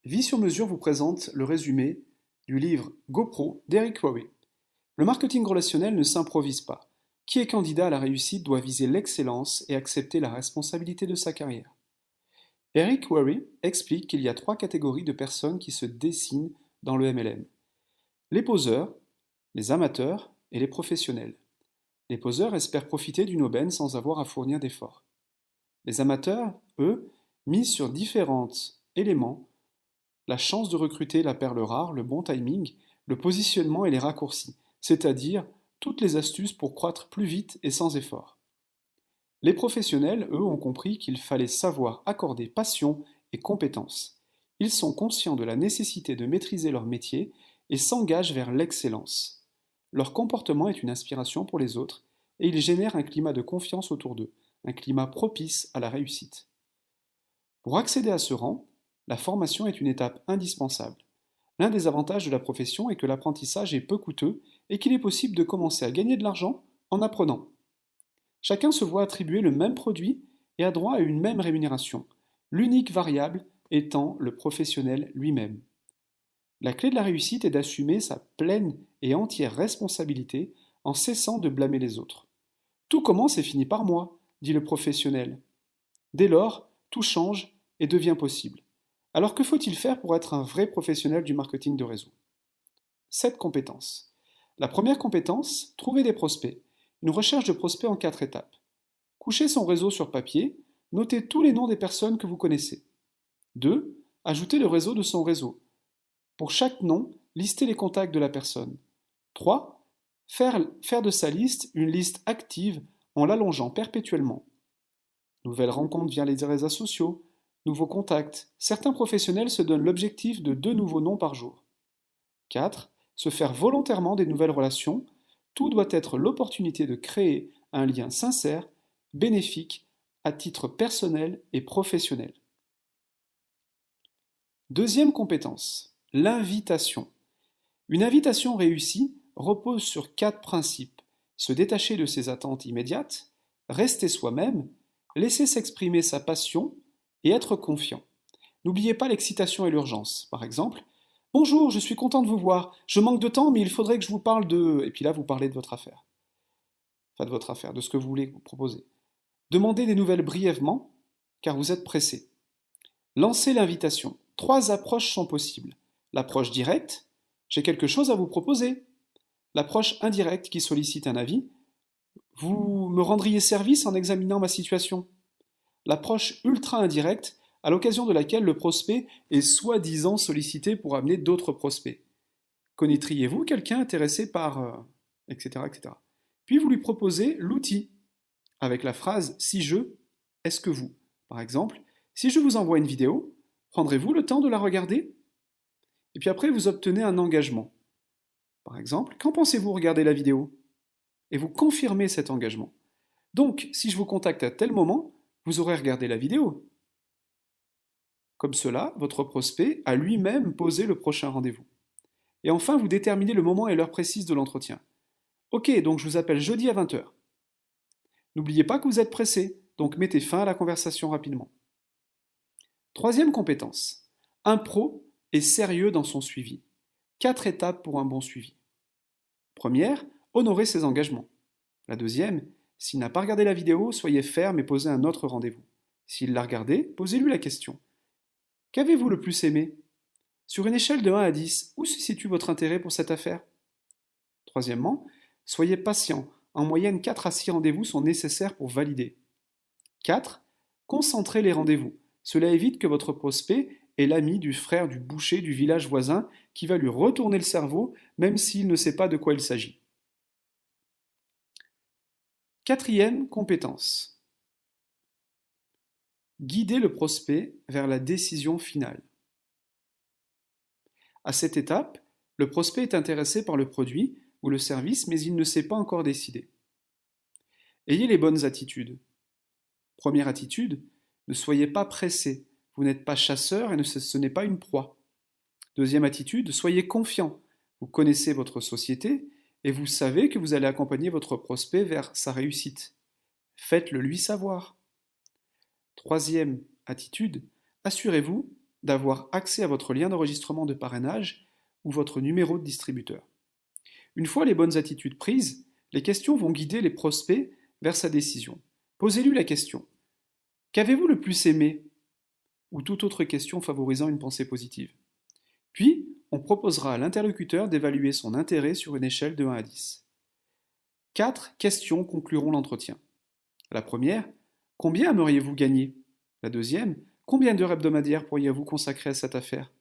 Vie sur mesure vous présente le résumé du livre GoPro d'Eric Worre. Le marketing relationnel ne s'improvise pas. Qui est candidat à la réussite doit viser l'excellence et accepter la responsabilité de sa carrière. Eric Worre explique qu'il y a trois catégories de personnes qui se dessinent dans le MLM. Les poseurs, les amateurs et les professionnels. Les poseurs espèrent profiter d'une aubaine sans avoir à fournir d'efforts. Les amateurs, eux, misent sur différents éléments: la chance de recruter la perle rare, le bon timing, le positionnement et les raccourcis, c'est-à-dire toutes les astuces pour croître plus vite et sans effort. Les professionnels, eux, ont compris qu'il fallait savoir accorder passion et compétence. Ils sont conscients de la nécessité de maîtriser leur métier et s'engagent vers l'excellence. Leur comportement est une inspiration pour les autres et ils génèrent un climat de confiance autour d'eux, un climat propice à la réussite. Pour accéder à ce rang, la formation est une étape indispensable. L'un des avantages de la profession est que l'apprentissage est peu coûteux et qu'il est possible de commencer à gagner de l'argent en apprenant. Chacun se voit attribuer le même produit et a droit à une même rémunération, l'unique variable étant le professionnel lui-même. La clé de la réussite est d'assumer sa pleine et entière responsabilité en cessant de blâmer les autres. Tout commence et finit par moi, dit le professionnel. Dès lors, tout change et devient possible. Alors que faut-il faire pour être un vrai professionnel du marketing de réseau? 7 compétences. La première compétence, trouver des prospects. Une recherche de prospects en 4 étapes. Coucher son réseau sur papier, notez tous les noms des personnes que vous connaissez. 2. Ajouter le réseau de son réseau. Pour chaque nom, listez les contacts de la personne. 3. Faire de sa liste une liste active en l'allongeant perpétuellement. Nouvelles rencontres via les réseaux sociaux, nouveaux contacts. Certains professionnels se donnent l'objectif de 2 nouveaux noms par jour. 4. Se faire volontairement des nouvelles relations. Tout doit être l'opportunité de créer un lien sincère, bénéfique, à titre personnel et professionnel. Deuxième compétence, l'invitation. Une invitation réussie repose sur 4 principes. Se détacher de ses attentes immédiates, rester soi-même, laisser s'exprimer sa passion et être confiant. N'oubliez pas l'excitation et l'urgence. Par exemple, bonjour, je suis content de vous voir. Je manque de temps, mais il faudrait que je vous parle de... Et puis là, vous parlez de votre affaire. Enfin, de votre affaire, de ce que vous voulez vous proposer. Demandez des nouvelles brièvement, car vous êtes pressé. Lancez l'invitation. 3 approches sont possibles. L'approche directe, j'ai quelque chose à vous proposer. L'approche indirecte qui sollicite un avis, vous me rendriez service en examinant ma situation. L'approche ultra indirecte, à l'occasion de laquelle le prospect est soi-disant sollicité pour amener d'autres prospects. Connaîtriez-vous quelqu'un intéressé par... etc., etc. Puis vous lui proposez l'outil, avec la phrase si je, est-ce que vous? Par exemple, si je vous envoie une vidéo, prendrez-vous le temps de la regarder? Et puis après, vous obtenez un engagement. Par exemple, quand pensez-vous regarder la vidéo? Et vous confirmez cet engagement. Donc, si je vous contacte à tel moment, vous aurez regardé la vidéo. Comme cela, votre prospect a lui-même posé le prochain rendez-vous. Et enfin, vous déterminez le moment et l'heure précise de l'entretien. Ok, donc je vous appelle jeudi à 20 h. N'oubliez pas que vous êtes pressé, donc mettez fin à la conversation rapidement. Troisième compétence. Un pro est sérieux dans son suivi. 4 étapes pour un bon suivi. Première, honorer ses engagements. La deuxième, s'il n'a pas regardé la vidéo, soyez ferme et posez un autre rendez-vous. S'il l'a regardé, posez-lui la question. Qu'avez-vous le plus aimé? Sur une échelle de 1 à 10, où se situe votre intérêt pour cette affaire? Troisièmement, soyez patient. En moyenne, 4 à 6 rendez-vous sont nécessaires pour valider. 4. Concentrez les rendez-vous. Cela évite que votre prospect est l'ami du frère du boucher du village voisin qui va lui retourner le cerveau même s'il ne sait pas de quoi il s'agit. Quatrième compétence. Guider le prospect vers la décision finale. À cette étape, le prospect est intéressé par le produit ou le service, mais il ne s'est pas encore décidé. Ayez les bonnes attitudes. Première attitude, ne soyez pas pressé. Vous n'êtes pas chasseur et ce n'est pas une proie. Deuxième attitude, soyez confiant. Vous connaissez votre société et vous savez que vous allez accompagner votre prospect vers sa réussite. Faites-le lui savoir. Troisième attitude, assurez-vous d'avoir accès à votre lien d'enregistrement de parrainage ou votre numéro de distributeur. Une fois les bonnes attitudes prises, les questions vont guider les prospects vers sa décision. Posez-lui la question: qu'avez-vous le plus aimé? Ou toute autre question favorisant une pensée positive. Puis, on proposera à l'interlocuteur d'évaluer son intérêt sur une échelle de 1 à 10. 4 questions concluront l'entretien. La première: combien aimeriez-vous gagner? La deuxième: combien d'heures hebdomadaires pourriez-vous consacrer à cette affaire?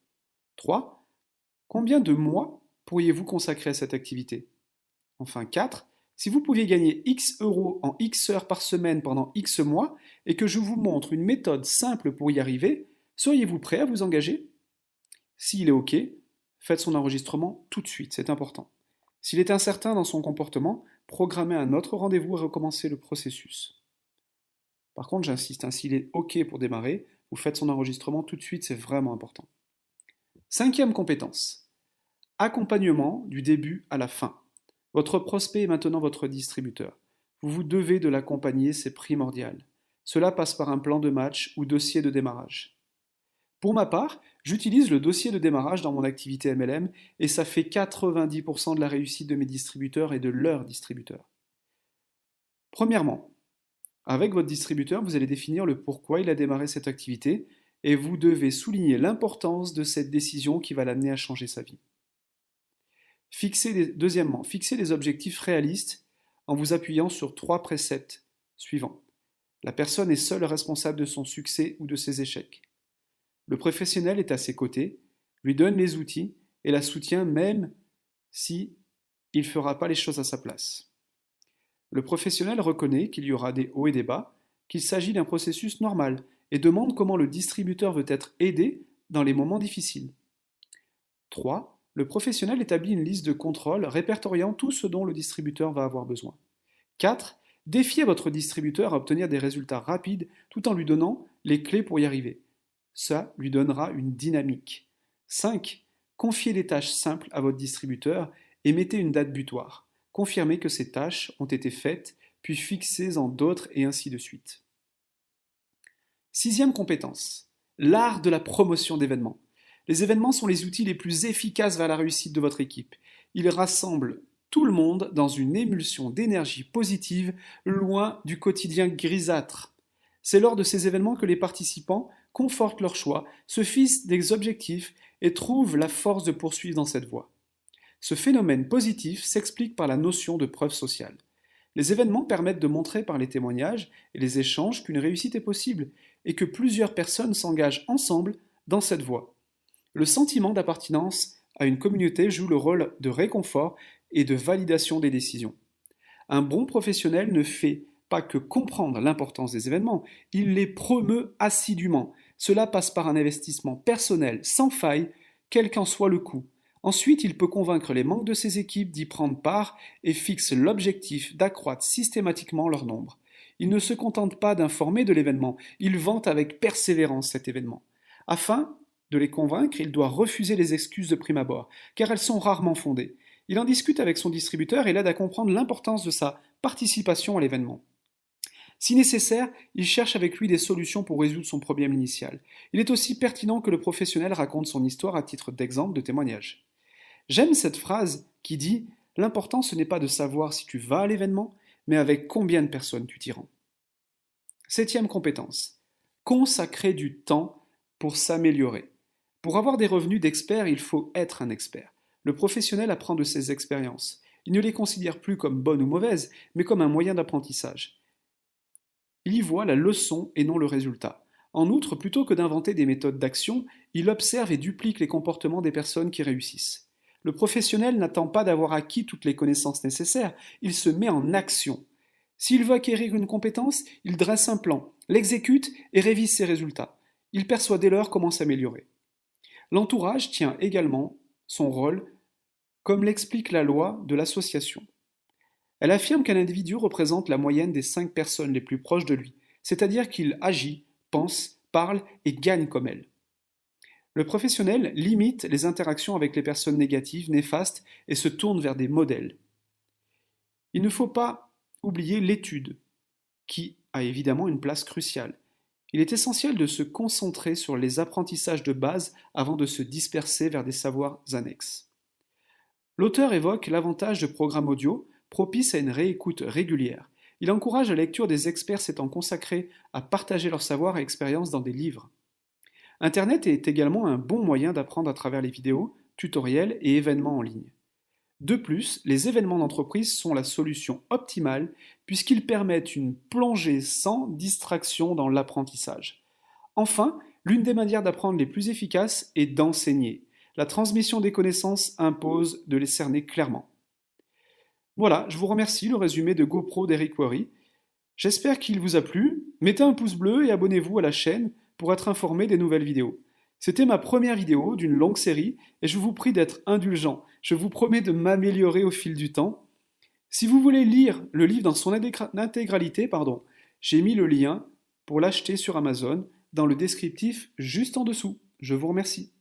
3. Combien de mois pourriez-vous consacrer à cette activité? Enfin 4. Si vous pouviez gagner X euros en X heures par semaine pendant X mois et que je vous montre une méthode simple pour y arriver, seriez-vous prêt à vous engager? S'il est OK, faites son enregistrement tout de suite, c'est important. S'il est incertain dans son comportement, programmez un autre rendez-vous et recommencez le processus. Par contre, j'insiste, s'il est OK pour démarrer, vous faites son enregistrement tout de suite, c'est vraiment important. 5e compétence. Accompagnement du début à la fin. Votre prospect est maintenant votre distributeur. Vous vous devez de l'accompagner, c'est primordial. Cela passe par un plan de match ou dossier de démarrage. Pour ma part, j'utilise le dossier de démarrage dans mon activité MLM et ça fait 90% de la réussite de mes distributeurs et de leurs distributeurs. Premièrement, avec votre distributeur, vous allez définir le pourquoi il a démarré cette activité et vous devez souligner l'importance de cette décision qui va l'amener à changer sa vie. Deuxièmement, fixez des objectifs réalistes en vous appuyant sur 3 préceptes suivants. La personne est seule responsable de son succès ou de ses échecs. Le professionnel est à ses côtés, lui donne les outils et la soutient même si il ne fera pas les choses à sa place. Le professionnel reconnaît qu'il y aura des hauts et des bas, qu'il s'agit d'un processus normal et demande comment le distributeur veut être aidé dans les moments difficiles. 3. Le professionnel établit une liste de contrôles répertoriant tout ce dont le distributeur va avoir besoin. 4. Défiez votre distributeur à obtenir des résultats rapides tout en lui donnant les clés pour y arriver. Ça lui donnera une dynamique. 5. Confiez des tâches simples à votre distributeur et mettez une date butoir. Confirmez que ces tâches ont été faites, puis fixez-en d'autres et ainsi de suite. 6e compétence. L'art de la promotion d'événements. Les événements sont les outils les plus efficaces vers la réussite de votre équipe. Ils rassemblent tout le monde dans une émulsion d'énergie positive, loin du quotidien grisâtre. C'est lors de ces événements que les participants confortent leur choix, se fixent des objectifs et trouvent la force de poursuivre dans cette voie. Ce phénomène positif s'explique par la notion de preuve sociale. Les événements permettent de montrer par les témoignages et les échanges qu'une réussite est possible et que plusieurs personnes s'engagent ensemble dans cette voie. Le sentiment d'appartenance à une communauté joue le rôle de réconfort et de validation des décisions. Un bon professionnel ne fait pas que comprendre l'importance des événements, il les promeut assidûment. Cela passe par un investissement personnel sans faille, quel qu'en soit le coût. Ensuite, il peut convaincre les membres de ses équipes d'y prendre part et fixe l'objectif d'accroître systématiquement leur nombre. Il ne se contente pas d'informer de l'événement, il vante avec persévérance cet événement. Afin de les convaincre, il doit refuser les excuses de prime abord, car elles sont rarement fondées. Il en discute avec son distributeur et l'aide à comprendre l'importance de sa participation à l'événement. Si nécessaire, il cherche avec lui des solutions pour résoudre son problème initial. Il est aussi pertinent que le professionnel raconte son histoire à titre d'exemple de témoignage. J'aime cette phrase qui dit « L'important ce n'est pas de savoir si tu vas à l'événement, mais avec combien de personnes tu t'y rends. » 7e compétence. Consacrer du temps pour s'améliorer. Pour avoir des revenus d'expert, il faut être un expert. Le professionnel apprend de ses expériences. Il ne les considère plus comme bonnes ou mauvaises, mais comme un moyen d'apprentissage. Il y voit la leçon et non le résultat. En outre, plutôt que d'inventer des méthodes d'action, il observe et duplique les comportements des personnes qui réussissent. Le professionnel n'attend pas d'avoir acquis toutes les connaissances nécessaires, il se met en action. S'il veut acquérir une compétence, il dresse un plan, l'exécute et révise ses résultats. Il perçoit dès lors comment s'améliorer. L'entourage tient également son rôle, comme l'explique la loi de l'association. Elle affirme qu'un individu représente la moyenne des 5 personnes les plus proches de lui, c'est-à-dire qu'il agit, pense, parle et gagne comme elle. Le professionnel limite les interactions avec les personnes négatives, néfastes et se tourne vers des modèles. Il ne faut pas oublier l'étude, qui a évidemment une place cruciale. Il est essentiel de se concentrer sur les apprentissages de base avant de se disperser vers des savoirs annexes. L'auteur évoque l'avantage de programmes audio propices à une réécoute régulière. Il encourage la lecture des experts s'étant consacrés à partager leur savoir et expérience dans des livres. Internet est également un bon moyen d'apprendre à travers les vidéos, tutoriels et événements en ligne. De plus, les événements d'entreprise sont la solution optimale puisqu'ils permettent une plongée sans distraction dans l'apprentissage. Enfin, l'une des manières d'apprendre les plus efficaces est d'enseigner. La transmission des connaissances impose de les cerner clairement. Voilà, je vous remercie, le résumé de GoPro d'Eric Worre. J'espère qu'il vous a plu. Mettez un pouce bleu et abonnez-vous à la chaîne pour être informé des nouvelles vidéos. C'était ma première vidéo d'une longue série et je vous prie d'être indulgent. Je vous promets de m'améliorer au fil du temps. Si vous voulez lire le livre dans son intégralité, j'ai mis le lien pour l'acheter sur Amazon dans le descriptif juste en dessous. Je vous remercie.